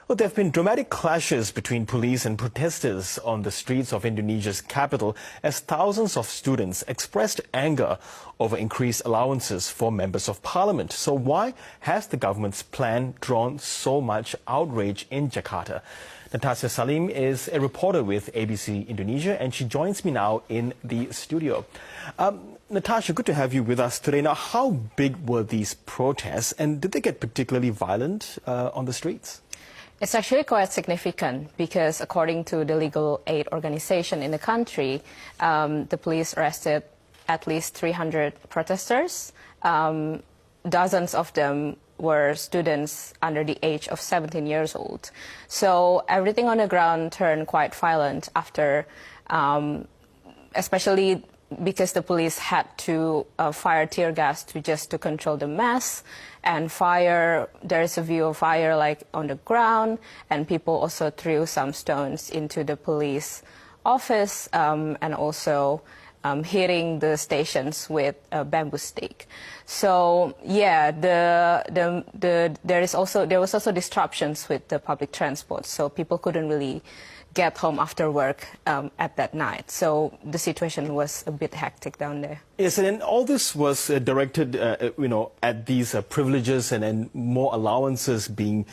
Well, there have been dramatic clashes between police and protesters on the streets of Indonesia's capital as thousands of students expressed anger over increased allowances for members of parliament. So why has the government's plan drawn so much outrage in Jakarta? Natasha Salim is a reporter with ABC Indonesia, and she joins me now in the studio. Natasha, good to have you with us today. Now, how big were these protests, and did they get particularly violent on the streets? It's actually quite significant because according to the legal aid organization in the country, the police arrested at least 300 protesters. Dozens of them were students under the age of 17 years old. So everything on the ground turned quite violent after, especially because the police had to fire tear gas to control the mass, and there's a view of fire like on the ground, and people also threw some stones into the police office and also hitting the stations with a bamboo stick. So yeah, there was also disruptions with the public transport, so people couldn't really get home after work at that night. So the situation was a bit hectic down there. Yes, and all this was directed, at these privileges and more allowances being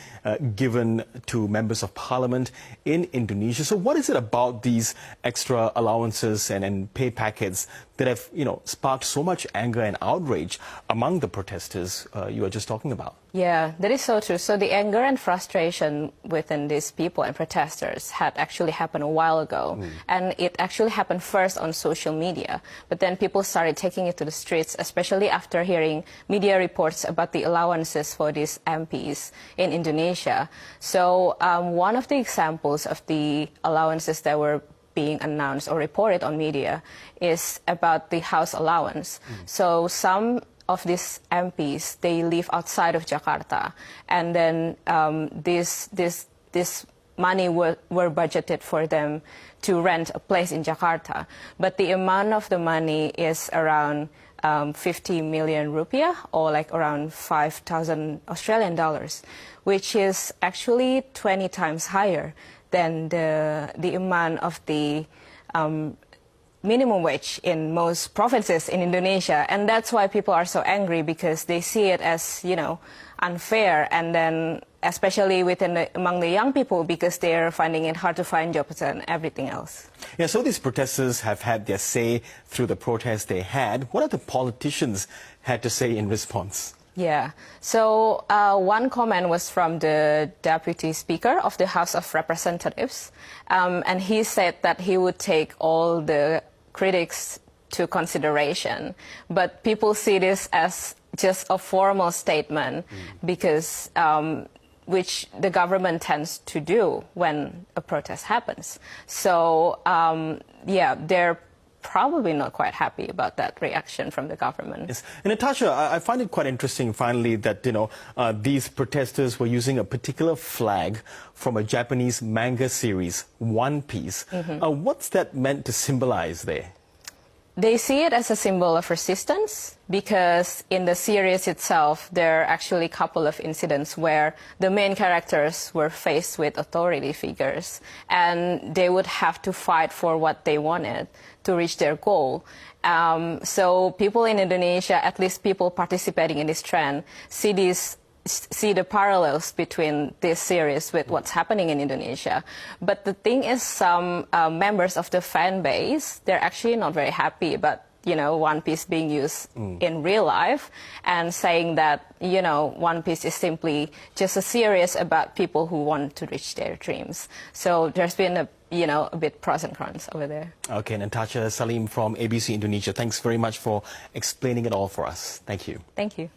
given to members of parliament in Indonesia. So what is it about these extra allowances and pay packets that have, sparked so much anger and outrage among the protesters you were just talking about? Yeah, that is so true. So the anger and frustration within these people and protesters had actually happened a while ago. And it actually happened first on social media. But then people started taking it to the streets, especially after hearing media reports about the allowances for these MPs in Indonesia. So one of the examples of the allowances that were being announced or reported on media is about the house allowance. So some of these MPs, they live outside of Jakarta, and then this money were budgeted for them to rent a place in Jakarta. But the amount of the money is around 50 million rupiah, or like around 5,000 Australian dollars, which is actually 20 times higher than the amount of the minimum wage in most provinces in Indonesia. And that's why people are so angry, because they see it as, unfair, and then especially among the young people, because they're finding it hard to find jobs and everything else. Yeah, so these protesters have had their say through the protests they had. What have the politicians had to say in response? Yeah, so one comment was from the Deputy Speaker of the House of Representatives, and he said that he would take all the critics to consideration, but people see this as just a formal statement, because which the government tends to do when a protest happens. So yeah, they're probably not quite happy about that reaction from the government. Yes. And Natasha, I find it quite interesting, finally, that these protesters were using a particular flag from a Japanese manga series, One Piece. What's that meant to symbolize there? They see it as a symbol of resistance, because in the series itself, there are actually a couple of incidents where the main characters were faced with authority figures, and they would have to fight for what they wanted to reach their goal. So people in Indonesia, at least people participating in this trend, see the parallels between this series with what's happening in Indonesia. But the thing is, some members of the fan base, they're actually not very happy about, One Piece being used in real life, and saying that, One Piece is simply just a series about people who want to reach their dreams. So there's been a bit pros and cons over there. Okay, Natasha Salim from ABC Indonesia, thanks very much for explaining it all for us. Thank you. Thank you.